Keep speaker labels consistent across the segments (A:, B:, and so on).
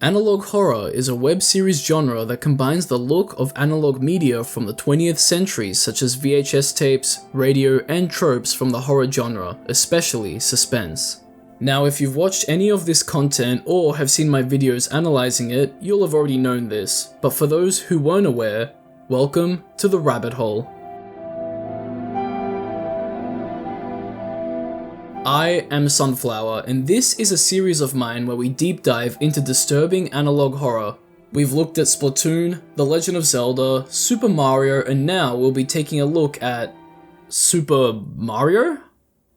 A: Analog horror is a web series genre that combines the look of analog media from the 20th century such as VHS tapes, radio, and tropes from the horror genre, especially suspense. Now if you've watched any of this content or have seen my videos analyzing it, you'll have already known this, but for those who weren't aware, welcome to the rabbit hole. I am Sunflower, and this is a series of mine where we deep dive into disturbing analog horror. We've looked at Splatoon, The Legend of Zelda, Super Mario, and now we'll be taking a look at... Super Mario?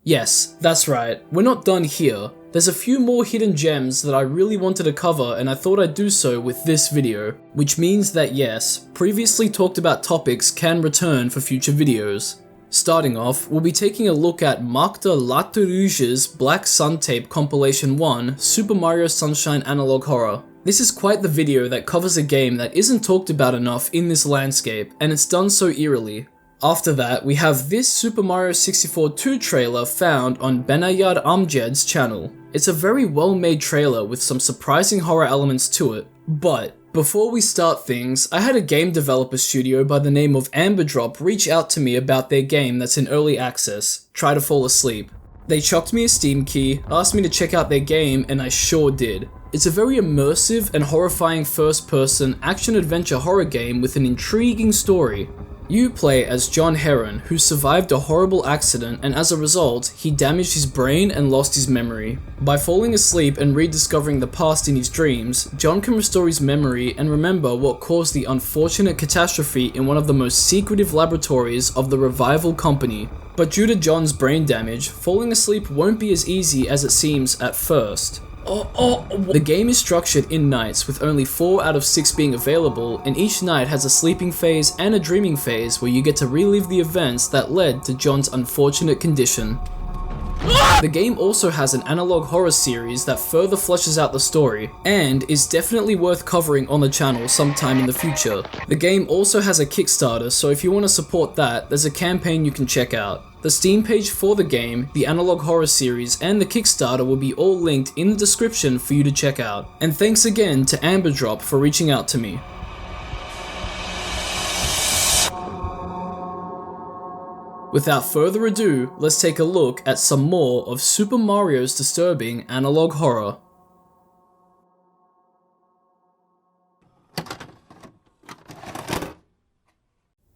A: Yes, that's right, we're not done here. There's a few more hidden gems that I really wanted to cover and I thought I'd do so with this video, which means that yes, previously talked about topics can return for future videos. Starting off, we'll be taking a look at Machta Laterrouge's Black Sun Tape Compilation 1 Super Mario Sunshine Analog Horror. This is quite the video that covers a game that isn't talked about enough in this landscape, and it's done so eerily. After that, we have this Super Mario 64 2 trailer found on Benayad Amjed's channel. It's a very well made trailer with some surprising horror elements to it, but before we start things, I had a game developer studio by the name of AmberDrop reach out to me about their game that's in early access, Try to Fall Asleep. They chucked me a Steam key, asked me to check out their game, and I sure did. It's a very immersive and horrifying first-person action-adventure horror game with an intriguing story. You play as John Heron, who survived a horrible accident and as a result, he damaged his brain and lost his memory. By falling asleep and rediscovering the past in his dreams, John can restore his memory and remember what caused the unfortunate catastrophe in one of the most secretive laboratories of the Revival Company. But due to John's brain damage, falling asleep won't be as easy as it seems at first. The game is structured in nights with only 4 out of 6 being available, and each night has a sleeping phase and a dreaming phase where you get to relive the events that led to John's unfortunate condition. The game also has an analog horror series that further fleshes out the story, and is definitely worth covering on the channel sometime in the future. The game also has a Kickstarter, so if you want to support that, there's a campaign you can check out. The Steam page for the game, the analog horror series, and the Kickstarter will be all linked in the description for you to check out. And thanks again to AmberDrop for reaching out to me. Without further ado, let's take a look at some more of Super Mario's disturbing analog horror.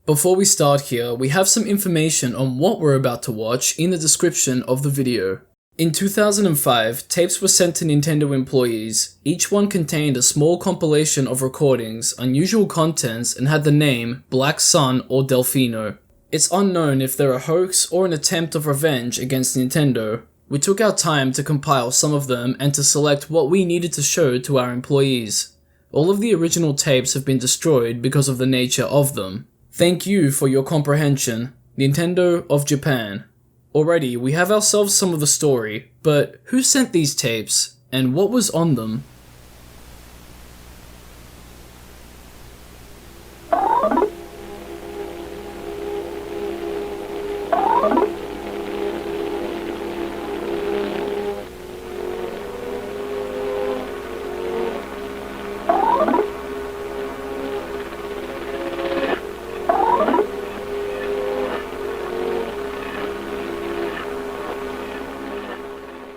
A: Before we start here, we have some information on what we're about to watch in the description of the video. In 2005, tapes were sent to Nintendo employees. Each one contained a small compilation of recordings, unusual contents, and had the name Black Sun or Delfino. It's unknown if they're a hoax or an attempt of revenge against Nintendo. We took our time to compile some of them and to select what we needed to show to our employees. All of the original tapes have been destroyed because of the nature of them. Thank you for your comprehension, Nintendo of Japan. Already, we have ourselves some of the story, but who sent these tapes, and what was on them? –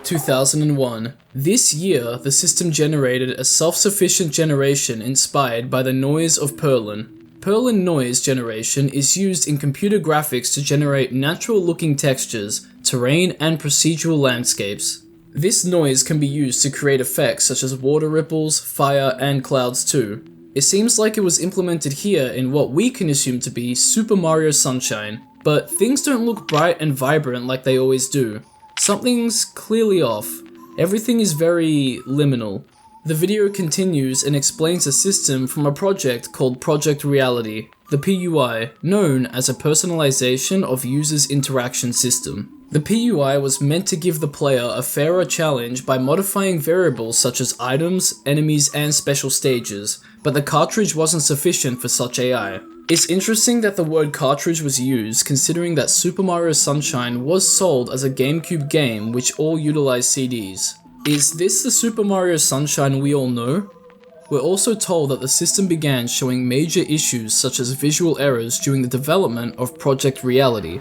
A: 2001. This year, the system generated a self-sufficient generation inspired by the noise of Perlin. Perlin noise generation is used in computer graphics to generate natural-looking textures, terrain, and procedural landscapes. This noise can be used to create effects such as water ripples, fire, and clouds too. It seems like it was implemented here in what we can assume to be Super Mario Sunshine, but things don't look bright and vibrant like they always do. Something's clearly off. Everything is very liminal. The video continues and explains a system from a project called Project Reality, the PUI, known as a personalization of users' interaction system. The PUI was meant to give the player a fairer challenge by modifying variables such as items, enemies, and special stages, but the cartridge wasn't sufficient for such AI. It's interesting that the word cartridge was used, considering that Super Mario Sunshine was sold as a GameCube game which all utilized CDs. Is this the Super Mario Sunshine we all know? We're also told that the system began showing major issues such as visual errors during the development of Project Reality.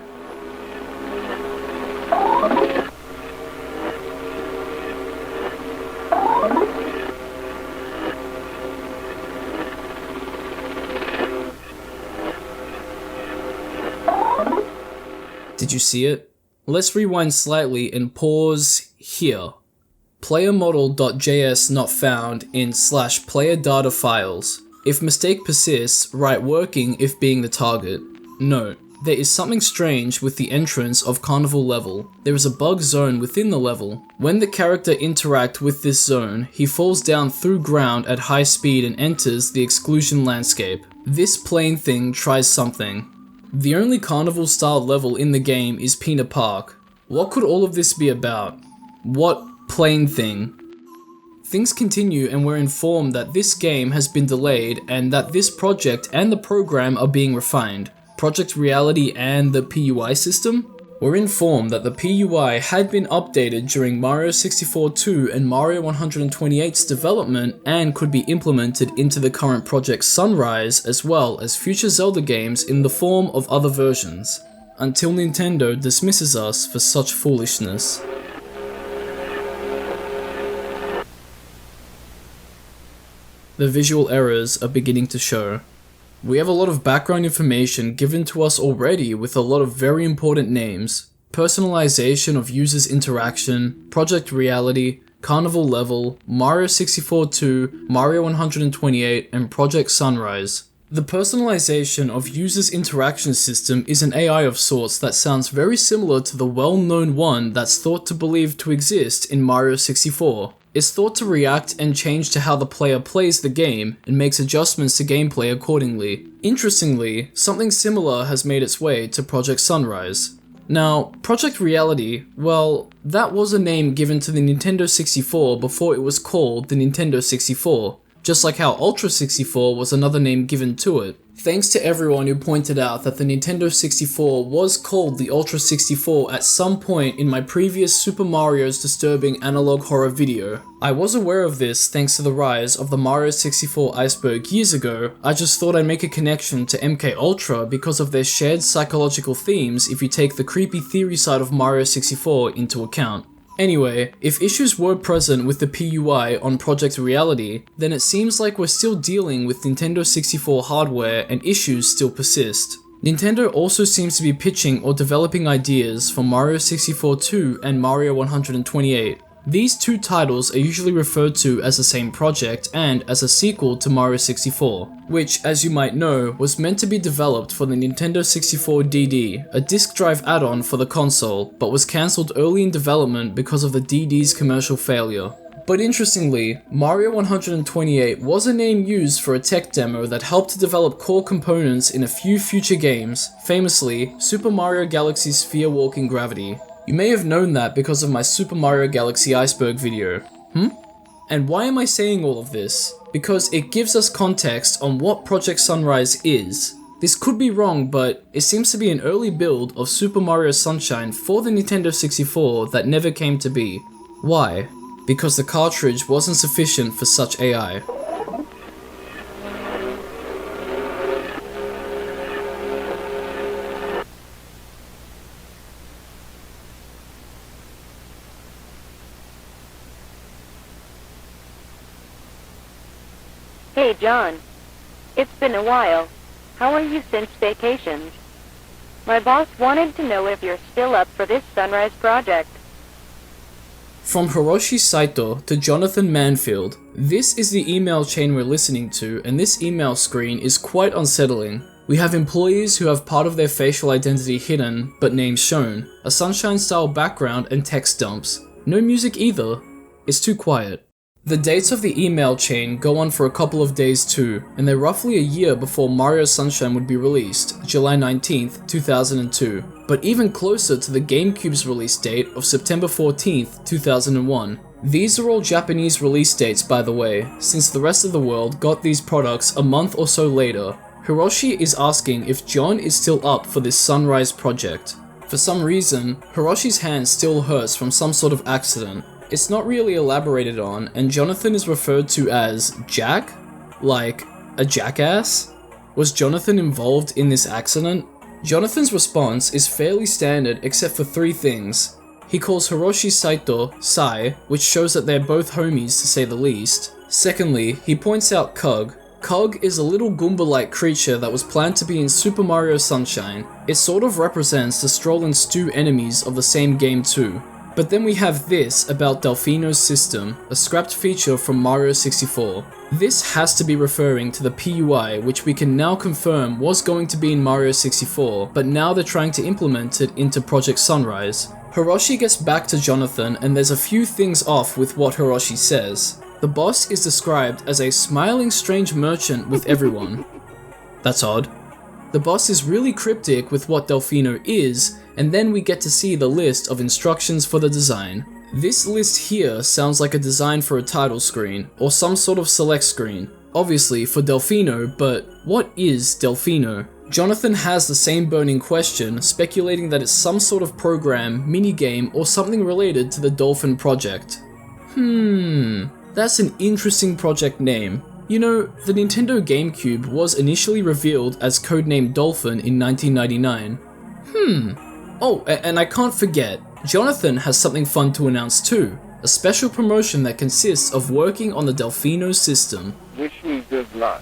A: Did you see it? Let's rewind slightly and pause here. PlayerModel.js not found in /player_data files. If mistake persists, write working if being the target. Note, there is something strange with the entrance of Carnival level. There is a bug zone within the level. When the character interacts with this zone, he falls down through ground at high speed and enters the exclusion landscape. This plane thing tries something. The only Carnival style level in the game is Pina Park. What could all of this be about? What plane thing? Things continue and we're informed that this game has been delayed and that this project and the program are being refined. Project Reality and the PUI system? We're informed that the PUI had been updated during Mario 64 2 and Mario 128's development and could be implemented into the current Project Sunrise as well as future Zelda games in the form of other versions, until Nintendo dismisses us for such foolishness. The visual errors are beginning to show. We have a lot of background information given to us already with a lot of very important names: personalization of users' interaction, Project Reality, Carnival level, Mario 64 2, Mario 128, and Project Sunrise. The personalization of users' interaction system is an AI of sorts that sounds very similar to the well-known one that's thought to believe to exist in Mario 64. It's thought to react and change to how the player plays the game and makes adjustments to gameplay accordingly. Interestingly, something similar has made its way to Project Sunrise. Now, Project Reality, well, that was a name given to the Nintendo 64 before it was called the Nintendo 64, just like how Ultra 64 was another name given to it. Thanks to everyone who pointed out that the Nintendo 64 was called the Ultra 64 at some point in my previous Super Mario's Disturbing Analog Horror video. I was aware of this thanks to the rise of the Mario 64 iceberg years ago. I just thought I'd make a connection to MK Ultra because of their shared psychological themes if you take the creepy theory side of Mario 64 into account. Anyway, if issues were present with the PUI on Project Reality, then it seems like we're still dealing with Nintendo 64 hardware and issues still persist. Nintendo also seems to be pitching or developing ideas for Mario 64 2 and Mario 128. These two titles are usually referred to as the same project and as a sequel to Mario 64, which, as you might know, was meant to be developed for the Nintendo 64 DD, a disk drive add-on for the console, but was cancelled early in development because of the DD's commercial failure. But interestingly, Mario 128 was a name used for a tech demo that helped to develop core components in a few future games, famously Super Mario Galaxy Sphere Walking Gravity. You may have known that because of my Super Mario Galaxy Iceberg video. And why am I saying all of this? Because it gives us context on what Project Sunrise is. This could be wrong, but it seems to be an early build of Super Mario Sunshine for the Nintendo 64 that never came to be. Why? Because the cartridge wasn't sufficient for such AI.
B: Hey John, it's been a while. How are you since vacations? My boss wanted to know if you're still up for this Sunrise project.
A: From Hiroshi Saito to Jonathan Manfield, this is the email chain we're listening to, and this email screen is quite unsettling. We have employees who have part of their facial identity hidden, but names shown, a Sunshine-style background and text dumps. No music either. It's too quiet. The dates of the email chain go on for a couple of days too, and they're roughly a year before Mario Sunshine would be released, July 19th, 2002, but even closer to the GameCube's release date of September 14th, 2001. These are all Japanese release dates, by the way, since the rest of the world got these products a month or so later. Hiroshi is asking if John is still up for this Sunrise project. For some reason, Hiroshi's hand still hurts from some sort of accident. It's not really elaborated on, and Jonathan is referred to as Jack? Like, a jackass? Was Jonathan involved in this accident? Jonathan's response is fairly standard except for 3 things. He calls Hiroshi Saito Sai, which shows that they're both homies to say the least. Secondly, he points out Cug. Cug is a little Goomba-like creature that was planned to be in Super Mario Sunshine. It sort of represents the Stroll and Stew enemies of the same game too. But then we have this about Delfino's system, a scrapped feature from Mario 64. This has to be referring to the PUI, which we can now confirm was going to be in Mario 64, but now they're trying to implement it into Project Sunrise. Hiroshi gets back to Jonathan and there's a few things off with what Hiroshi says. The boss is described as a smiling strange merchant with everyone. That's odd. The boss is really cryptic with what Delfino is, and then we get to see the list of instructions for the design. This list here sounds like a design for a title screen, or some sort of select screen. Obviously for Delfino, but what is Delfino? Jonathan has the same burning question, speculating that it's some sort of program, minigame, or something related to the Dolphin project. That's an interesting project name. You know, the Nintendo GameCube was initially revealed as codenamed Dolphin in 1999. Oh, and I can't forget, Jonathan has something fun to announce too. A special promotion that consists of working on the Delfino system.
C: Which he does not.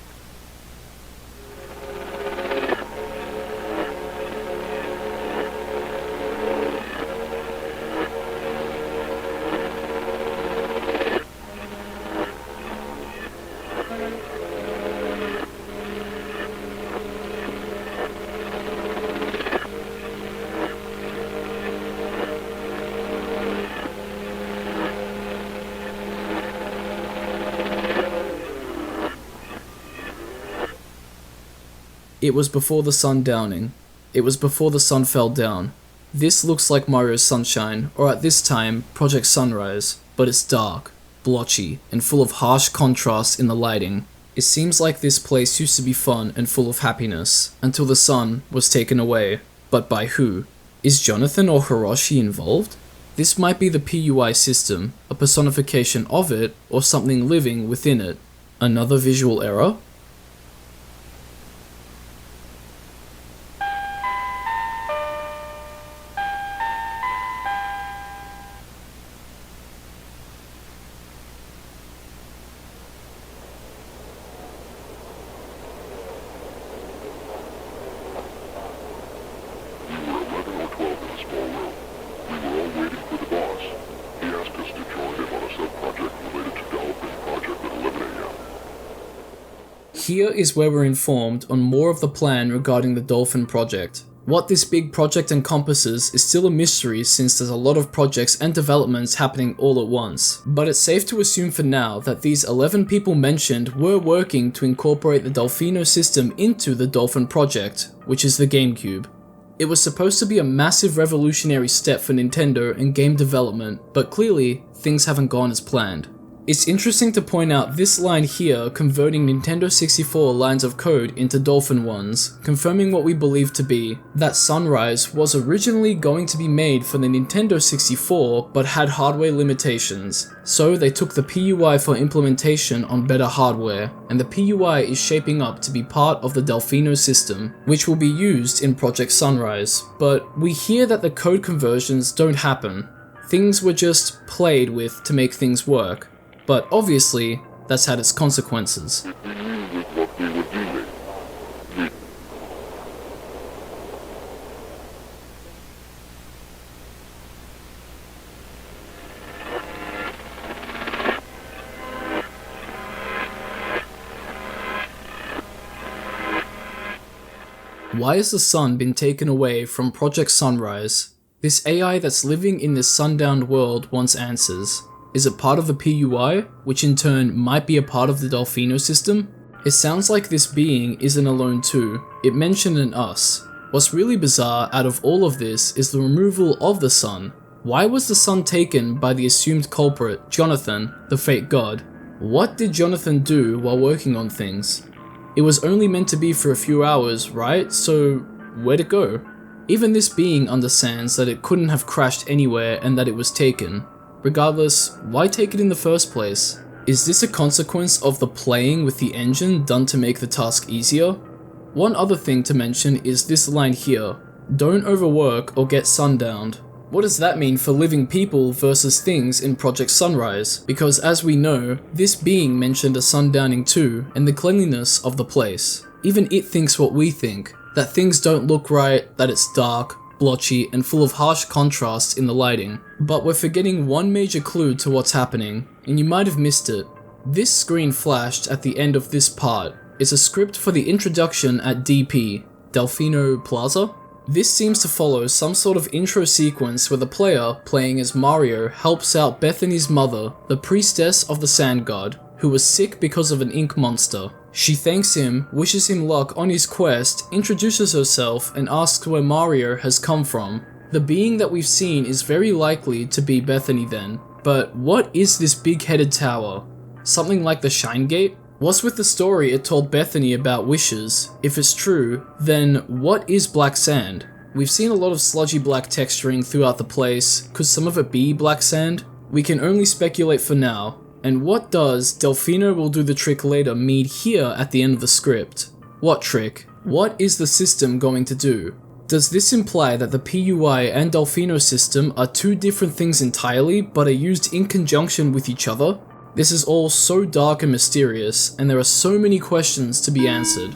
A: It was before the sun downing. It was before the sun fell down. This looks like Mario Sunshine, or at this time, Project Sunrise, but it's dark, blotchy, and full of harsh contrasts in the lighting. It seems like this place used to be fun and full of happiness, until the sun was taken away. But by who? Is Jonathan or Hiroshi involved? This might be the PUI system, a personification of it, or something living within it. Another visual error? Here is where we're informed on more of the plan regarding the Dolphin project. What this big project encompasses is still a mystery since there's a lot of projects and developments happening all at once, but it's safe to assume for now that these 11 people mentioned were working to incorporate the Delfino system into the Dolphin project, which is the GameCube. It was supposed to be a massive revolutionary step for Nintendo and game development, but clearly, things haven't gone as planned. It's interesting to point out this line here converting Nintendo 64 lines of code into Dolphin ones, confirming what we believe to be that Sunrise was originally going to be made for the Nintendo 64 but had hardware limitations, so they took the PUI for implementation on better hardware, and the PUI is shaping up to be part of the Delfino system, which will be used in Project Sunrise. But we hear that the code conversions don't happen. Things were just played with to make things work. But obviously, that's had its consequences. Why has the sun been taken away from Project Sunrise? This AI that's living in this sundowned world wants answers. Is it part of the PUI, which in turn might be a part of the Delfino system? It sounds like this being isn't alone too. It mentioned an us. What's really bizarre out of all of this is the removal of the sun. Why was the sun taken by the assumed culprit, Jonathan, the fake god? What did Jonathan do while working on things? It was only meant to be for a few hours, right? So where'd it go? Even this being understands that it couldn't have crashed anywhere and that it was taken. Regardless, why take it in the first place? Is this a consequence of the playing with the engine done to make the task easier? One other thing to mention is this line here, don't overwork or get sundowned. What does that mean for living people versus things in Project Sunrise? Because as we know, this being mentioned a sundowning too, and the cleanliness of the place. Even it thinks what we think, that things don't look right, that it's dark, blotchy, and full of harsh contrasts in the lighting. But we're forgetting one major clue to what's happening, and you might have missed it. This screen flashed at the end of this part is a script for the introduction at DP, Delfino Plaza? This seems to follow some sort of intro sequence where the player, playing as Mario, helps out Bethany's mother, the priestess of the sand god, who was sick because of an ink monster. She thanks him, wishes him luck on his quest, introduces herself, and asks where Mario has come from. The being that we've seen is very likely to be Bethany then. But what is this big-headed tower? Something like the Shine Gate? What's with the story it told Bethany about wishes? If it's true, then what is black sand? We've seen a lot of sludgy black texturing throughout the place. Could some of it be black sand? We can only speculate for now. And what does Delfino will do the trick later mean here at the end of the script? What trick? What is the system going to do? Does this imply that the PUI and Delfino system are two different things entirely but are used in conjunction with each other? This is all so dark and mysterious, and there are so many questions to be answered.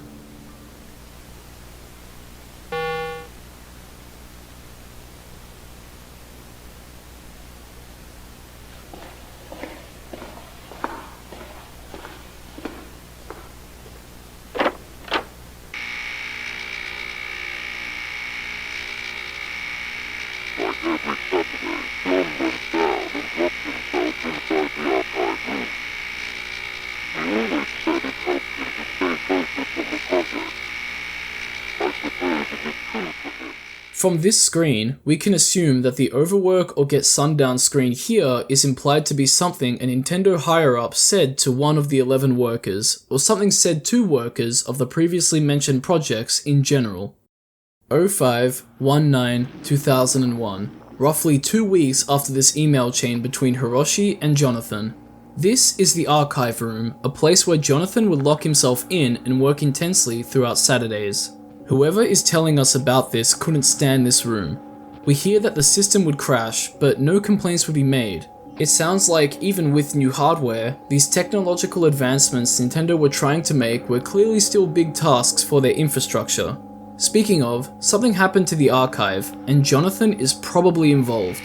A: From this screen, we can assume that the overwork or get sundown screen here is implied to be something a Nintendo higher-up said to one of the 11 workers, or something said to workers of the previously mentioned projects in general. 05/19/2001, roughly 2 weeks after this email chain between Hiroshi and Jonathan. This is the archive room, a place where Jonathan would lock himself in and work intensely throughout Saturdays. Whoever is telling us about this couldn't stand this room. We hear that the system would crash, but no complaints would be made. It sounds like even with new hardware, these technological advancements Nintendo were trying to make were clearly still big tasks for their infrastructure. Speaking of, something happened to the archive, and Jonathan is probably involved.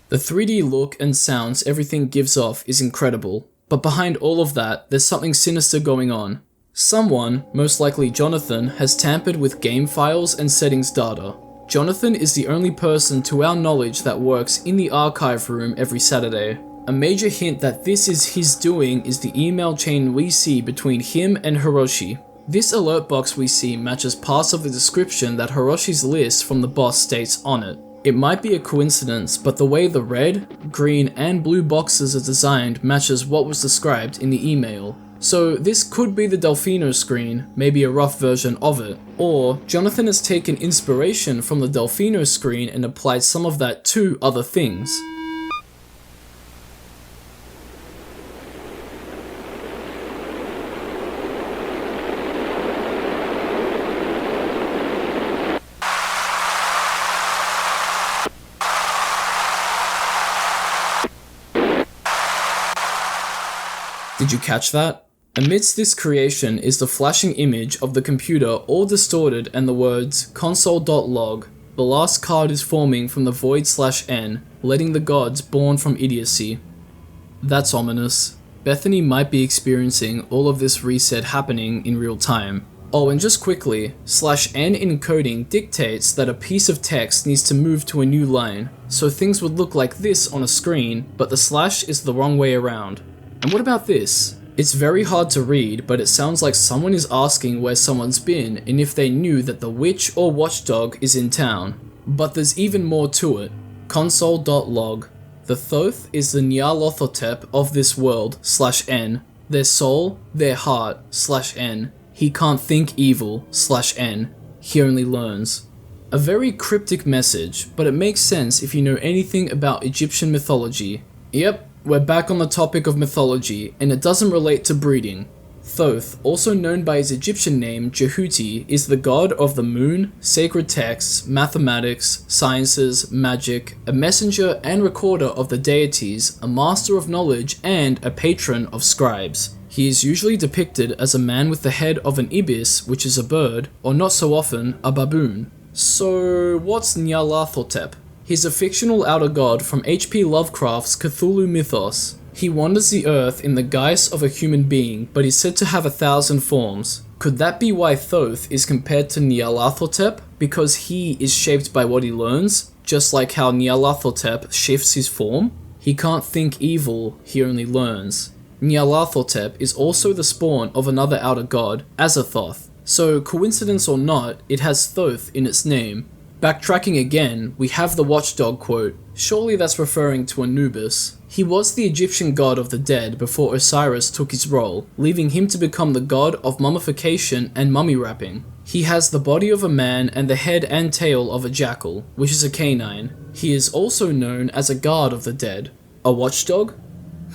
A: The 3D look and sounds everything gives off is incredible, but behind all of that, there's something sinister going on. Someone, most likely Jonathan, has tampered with game files and settings data. Jonathan is the only person to our knowledge that works in the archive room every Saturday. A major hint that this is his doing is the email chain we see between him and Hiroshi. This alert box we see matches parts of the description that Hiroshi's list from the boss states on it. It might be a coincidence, but the way the red, green, and blue boxes are designed matches what was described in the email. So this could be the Delfino screen, maybe a rough version of it. Or Jonathan has taken inspiration from the Delfino screen and applied some of that to other things. Did you catch that? Amidst this creation is the flashing image of the computer all distorted and the words console.log. The last card is forming from the void/n, letting the gods born from idiocy. That's ominous. Bethany might be experiencing all of this reset happening in real time. Oh, and just quickly, /n encoding dictates that a piece of text needs to move to a new line, so things would look like this on a screen, but the slash is the wrong way around. And what about this? It's very hard to read, but it sounds like someone is asking where someone's been and if they knew that the witch or watchdog is in town. But there's even more to it. Console.log. The Thoth is the Nyarlathotep of this world /N. Their soul, their heart /N. He can't think evil /N. He only learns. A very cryptic message, but it makes sense if you know anything about Egyptian mythology. Yep, we're back on the topic of mythology, and it doesn't relate to breeding. Thoth, also known by his Egyptian name Jehuti, is the god of the moon, sacred texts, mathematics, sciences, magic, a messenger and recorder of the deities, a master of knowledge, and a patron of scribes. He is usually depicted as a man with the head of an ibis, which is a bird, or not so often, a baboon. So, what's Nyarlathotep? He's a fictional outer god from H.P. Lovecraft's Cthulhu mythos. He wanders the earth in the guise of a human being, but is said to have 1,000 forms. Could that be why Thoth is compared to Nyarlathotep? Because he is shaped by what he learns, just like how Nyarlathotep shifts his form? He can't think evil, he only learns. Nyarlathotep is also the spawn of another outer god, Azathoth. So, coincidence or not, it has Thoth in its name. Backtracking again, we have the watchdog quote. Surely that's referring to Anubis. He was the Egyptian god of the dead before Osiris took his role, leaving him to become the god of mummification and mummy wrapping. He has the body of a man and the head and tail of a jackal, which is a canine. He is also known as a guard of the dead. A watchdog?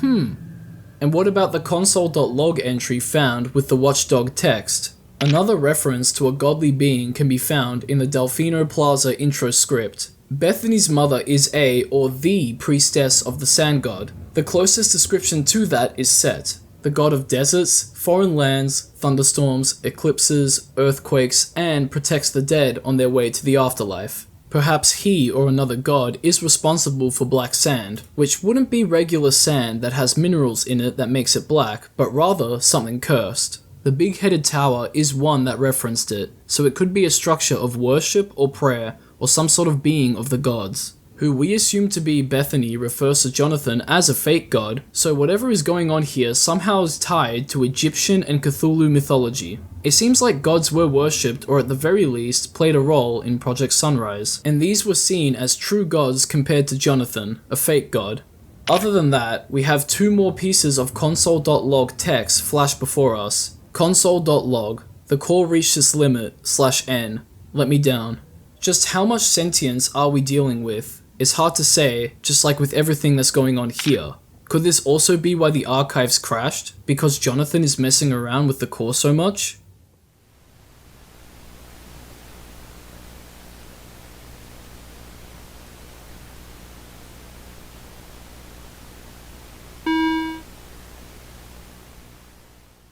A: And what about the console.log entry found with the watchdog text? Another reference to a godly being can be found in the Delfino Plaza intro script. Bethany's mother is a or the priestess of the sand god. The closest description to that is Set, the god of deserts, foreign lands, thunderstorms, eclipses, earthquakes, and protects the dead on their way to the afterlife. Perhaps he or another god is responsible for black sand, which wouldn't be regular sand that has minerals in it that makes it black, but rather something cursed. The big-headed tower is one that referenced it, so it could be a structure of worship or prayer, or some sort of being of the gods. Who we assume to be Bethany refers to Jonathan as a fake god, so whatever is going on here somehow is tied to Egyptian and Cthulhu mythology. It seems like gods were worshipped, or at the very least, played a role in Project Sunrise, and these were seen as true gods compared to Jonathan, a fake god. Other than that, we have two more pieces of console.log text flash before us. Console.log, the core reached its limit, /N, let me down. Just how much sentience are we dealing with? It's hard to say, just like with everything that's going on here. Could this also be why the archives crashed? Because Jonathan is messing around with the core so much?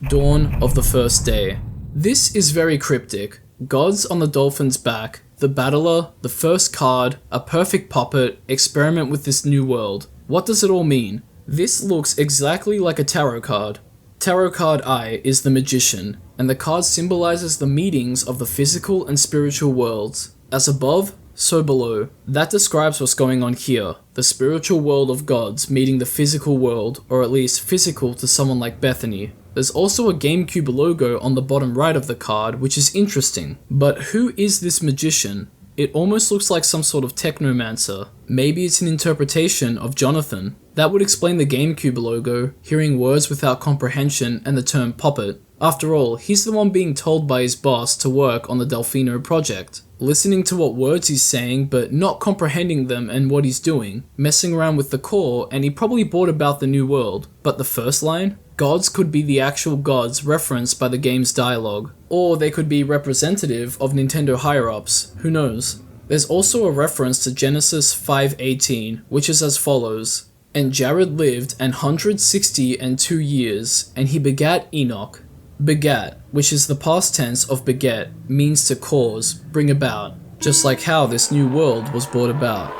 A: Dawn of the first day. This is very cryptic. Gods on the dolphin's back, the battler, the first card, a perfect puppet, experiment with this new world. What does it all mean? This looks exactly like a tarot card. Tarot card I is the magician, and the card symbolizes the meetings of the physical and spiritual worlds. As above, so below. That describes what's going on here, the spiritual world of gods meeting the physical world, or at least physical to someone like Bethany. There's also a GameCube logo on the bottom right of the card, which is interesting. But who is this magician? It almost looks like some sort of technomancer. Maybe it's an interpretation of Jonathan. That would explain the GameCube logo, hearing words without comprehension, and the term puppet. After all, he's the one being told by his boss to work on the Delfino project. Listening to what words he's saying, but not comprehending them and what he's doing. Messing around with the core, and he probably bought about the new world. But the first line? Gods could be the actual gods referenced by the game's dialogue. Or they could be representative of Nintendo higher-ups, who knows. There's also a reference to Genesis 5:18, which is as follows. And Jared lived 162 years, and he begat Enoch. Begat, which is the past tense of beget, means to cause, bring about, just like how this new world was brought about.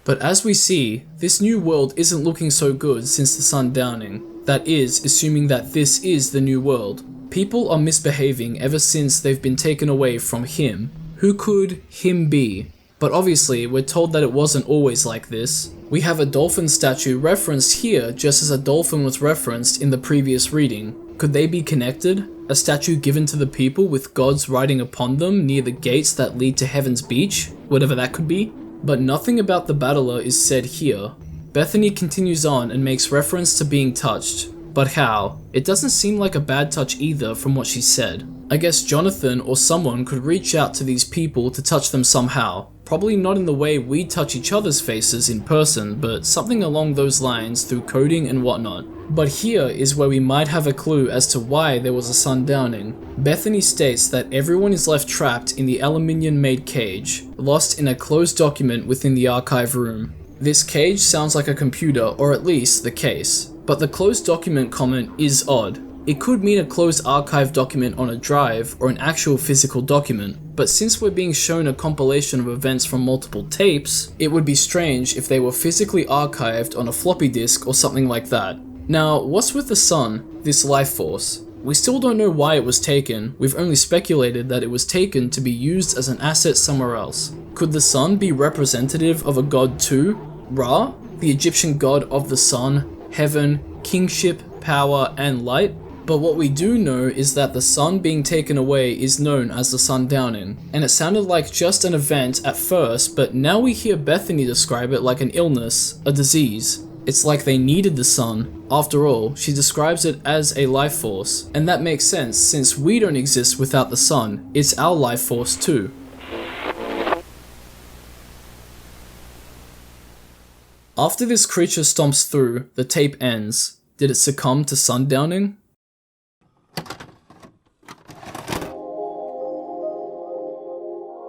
A: But as we see, this new world isn't looking so good since the sun downing. That is, assuming that this is the new world. People are misbehaving ever since they've been taken away from him. Who could him be? But obviously, we're told that it wasn't always like this. We have a dolphin statue referenced here just as a dolphin was referenced in the previous reading. Could they be connected? A statue given to the people with gods riding upon them near the gates that lead to Heaven's Beach? Whatever that could be. But nothing about the battler is said here. Bethany continues on and makes reference to being touched. But how? It doesn't seem like a bad touch either from what she said. I guess Jonathan or someone could reach out to these people to touch them somehow. Probably not in the way we touch each other's faces in person, but something along those lines through coding and whatnot. But here is where we might have a clue as to why there was a sun downing. Bethany states that everyone is left trapped in the aluminium-made cage, lost in a closed document within the archive room. This cage sounds like a computer, or at least the case. But the closed document comment is odd. It could mean a closed archive document on a drive or an actual physical document, but since we're being shown a compilation of events from multiple tapes, it would be strange if they were physically archived on a floppy disk or something like that. Now, what's with the sun, this life force? We still don't know why it was taken, we've only speculated that it was taken to be used as an asset somewhere else. Could the sun be representative of a god too? Ra, the Egyptian god of the sun, heaven, kingship, power, and light? But what we do know is that the sun being taken away is known as the sun downing, and it sounded like just an event at first, but now we hear Bethany describe it like an illness, a disease. It's like they needed the sun. After all, she describes it as a life force, and that makes sense since we don't exist without the sun, it's our life force too. After this creature stomps through, the tape ends. Did it succumb to sundowning?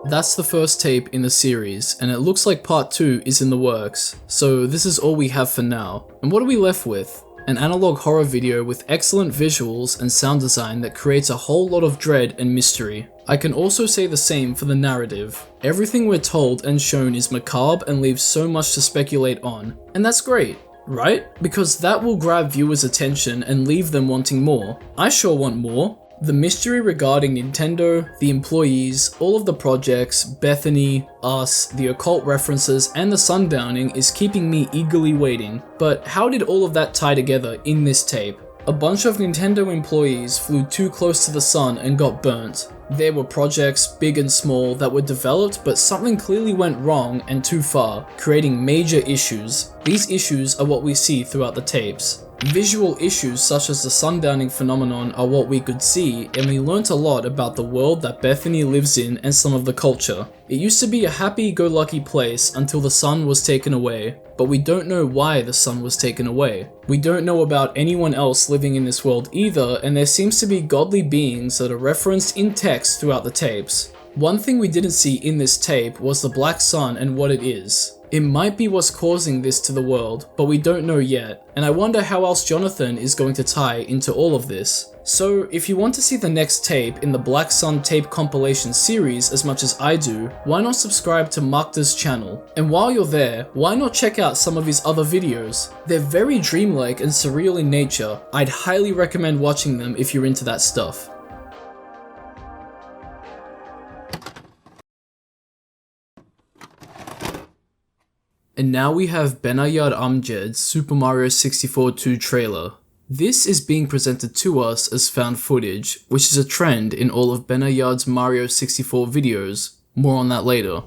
A: That's the first tape in the series, and it looks like part 2 is in the works, so this is all we have for now. And what are we left with? An analog horror video with excellent visuals and sound design that creates a whole lot of dread and mystery. I can also say the same for the narrative. Everything we're told and shown is macabre and leaves so much to speculate on, and that's great, right? Because that will grab viewers' attention and leave them wanting more. I sure want more. The mystery regarding Nintendo, the employees, all of the projects, Bethany, us, the occult references, and the sundowning is keeping me eagerly waiting. But how did all of that tie together in this tape? A bunch of Nintendo employees flew too close to the sun and got burnt. There were projects, big and small, that were developed, but something clearly went wrong and too far, creating major issues. These issues are what we see throughout the tapes. Visual issues such as the sundowning phenomenon are what we could see, and we learnt a lot about the world that Bethany lives in and some of the culture. It used to be a happy-go-lucky place until the sun was taken away, but we don't know why the sun was taken away. We don't know about anyone else living in this world either, and there seems to be godly beings that are referenced in text throughout the tapes. One thing we didn't see in this tape was the black sun and what it is. It might be what's causing this to the world, but we don't know yet, and I wonder how else Jonathan is going to tie into all of this. So, if you want to see the next tape in the Black Sun tape compilation series as much as I do, why not subscribe to Machta's channel? And while you're there, why not check out some of his other videos? They're very dreamlike and surreal in nature. I'd highly recommend watching them if you're into that stuff. And now we have Benayad Amjed's Super Mario 64 2 trailer. This is being presented to us as found footage, which is a trend in all of Benayad's Mario 64 videos. More on that later.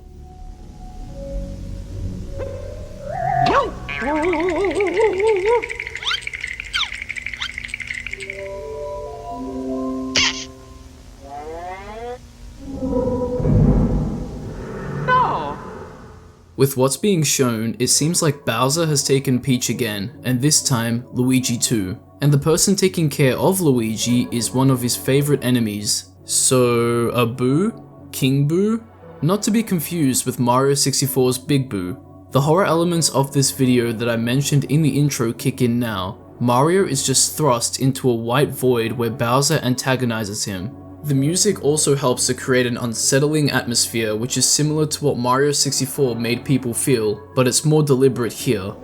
A: With what's being shown, it seems like Bowser has taken Peach again, and this time, Luigi too. And the person taking care of Luigi is one of his favorite enemies. So, a Boo? King Boo? Not to be confused with Mario 64's Big Boo. The horror elements of this video that I mentioned in the intro kick in now. Mario is just thrust into a white void where Bowser antagonizes him. The music also helps to create an unsettling atmosphere which is similar to what Mario 64 made people feel, but it's more deliberate here.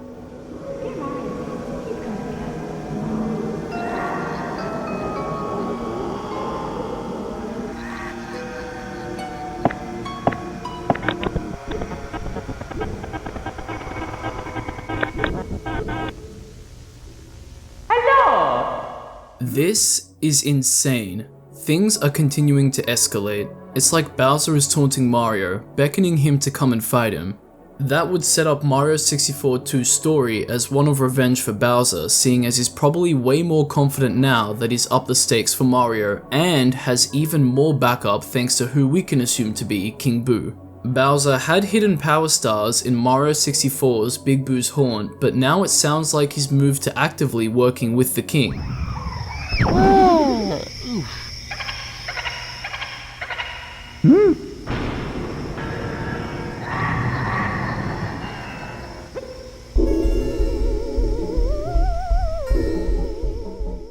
A: This is insane. Things are continuing to escalate. It's like Bowser is taunting Mario, beckoning him to come and fight him. That would set up Mario 64 2's story as one of revenge for Bowser, seeing as he's probably way more confident now that he's upped the stakes for Mario and has even more backup thanks to who we can assume to be King Boo. Bowser had hidden power stars in Mario 64's Big Boo's Haunt, but now it sounds like he's moved to actively working with the king.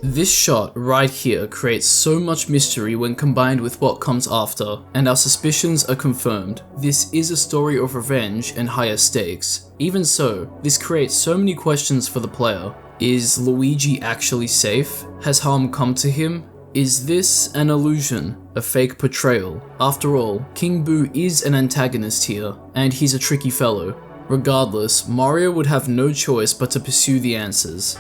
A: This shot right here creates so much mystery when combined with what comes after, and our suspicions are confirmed. This is a story of revenge and higher stakes. Even so, this creates so many questions for the player. Is Luigi actually safe? Has harm come to him? Is this an illusion? A fake portrayal? After all, King Boo is an antagonist here, and he's a tricky fellow. Regardless, Mario would have no choice but to pursue the answers.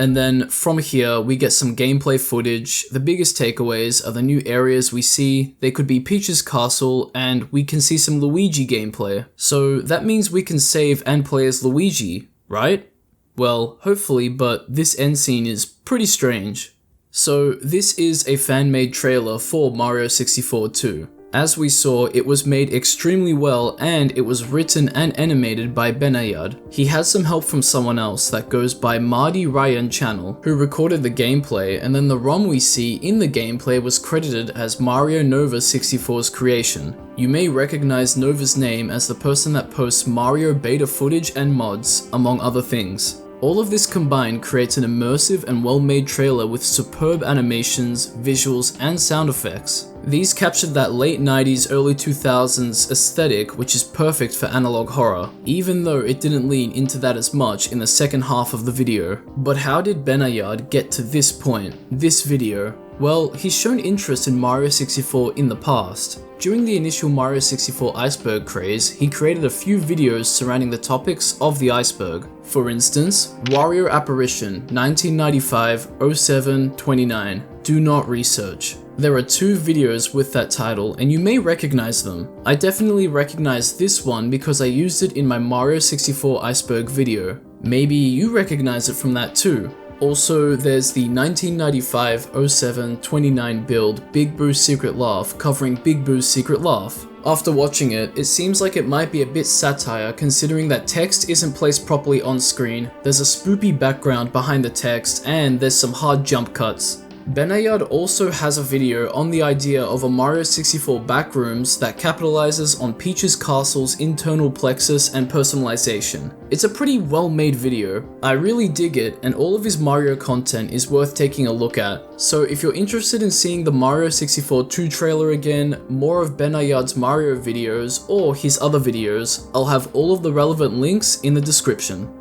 A: And then from here, we get some gameplay footage. The biggest takeaways are the new areas we see. They could be Peach's castle, and we can see some Luigi gameplay. So that means we can save and play as Luigi, right? Well, hopefully, but this end scene is pretty strange. So this is a fan-made trailer for Mario 64 2. As we saw, it was made extremely well and it was written and animated by Benayad. He has some help from someone else that goes by Marty Ryan Channel, who recorded the gameplay, and then the ROM we see in the gameplay was credited as Mario Nova 64's creation. You may recognize Nova's name as the person that posts Mario beta footage and mods, among other things. All of this combined creates an immersive and well-made trailer with superb animations, visuals, and sound effects. These captured that late 90s, early 2000s aesthetic, which is perfect for analog horror, even though it didn't lean into that as much in the second half of the video. But how did Benayad get to this point, this video? Well, he's shown interest in Mario 64 in the past. During the initial Mario 64 iceberg craze, he created a few videos surrounding the topics of the iceberg. For instance, Wario Apparition 1995-07-29, Do Not Research. There are 2 videos with that title, and you may recognize them. I definitely recognize this one because I used it in my Mario 64 iceberg video. Maybe you recognize it from that too. Also, there's the 1995-07-29 build Big Boo's Secret Laugh covering Big Boo's Secret Laugh. After watching it, it seems like it might be a bit satire considering that text isn't placed properly on screen, there's a spoopy background behind the text, and there's some hard jump cuts. Benayad also has a video on the idea of a Mario 64 backrooms that capitalizes on Peach's castle's internal plexus and personalization. It's a pretty well made video. I really dig it, and all of his Mario content is worth taking a look at. So if you're interested in seeing the Mario 64 2 trailer again, more of Benayad's Mario videos, or his other videos, I'll have all of the relevant links in the description.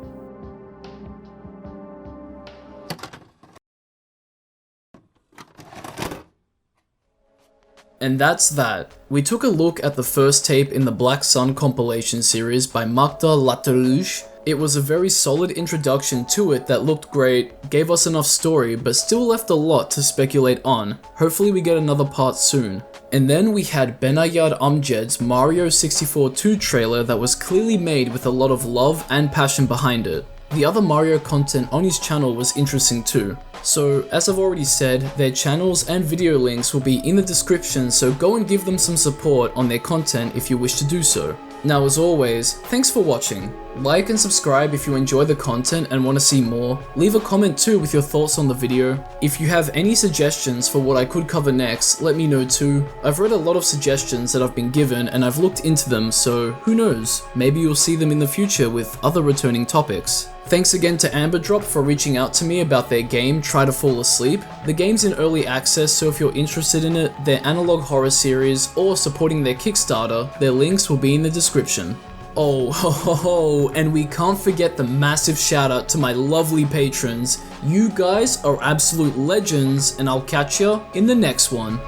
A: And that's that. We took a look at the first tape in the Black Sun compilation series by Machta Laterrouge. It was a very solid introduction to it that looked great, gave us enough story, but still left a lot to speculate on. Hopefully we get another part soon. And then we had Benayad Amjed's Mario 64 2 trailer that was clearly made with a lot of love and passion behind it. The other Mario content on his channel was interesting too. So, as I've already said, their channels and video links will be in the description, so go and give them some support on their content if you wish to do so. Now as always, thanks for watching. Like and subscribe if you enjoy the content and want to see more. Leave a comment too with your thoughts on the video. If you have any suggestions for what I could cover next, let me know too. I've read a lot of suggestions that I've been given and I've looked into them, so who knows, maybe you'll see them in the future with other returning topics. Thanks again to AmberDrop for reaching out to me about their game Try to Fall Asleep. The game's in early access, so if you're interested in it, their analog horror series, or supporting their Kickstarter, their links will be in the description. Oh, ho, ho, ho, and we can't forget the massive shout out to my lovely patrons. You guys are absolute legends, and I'll catch ya in the next one.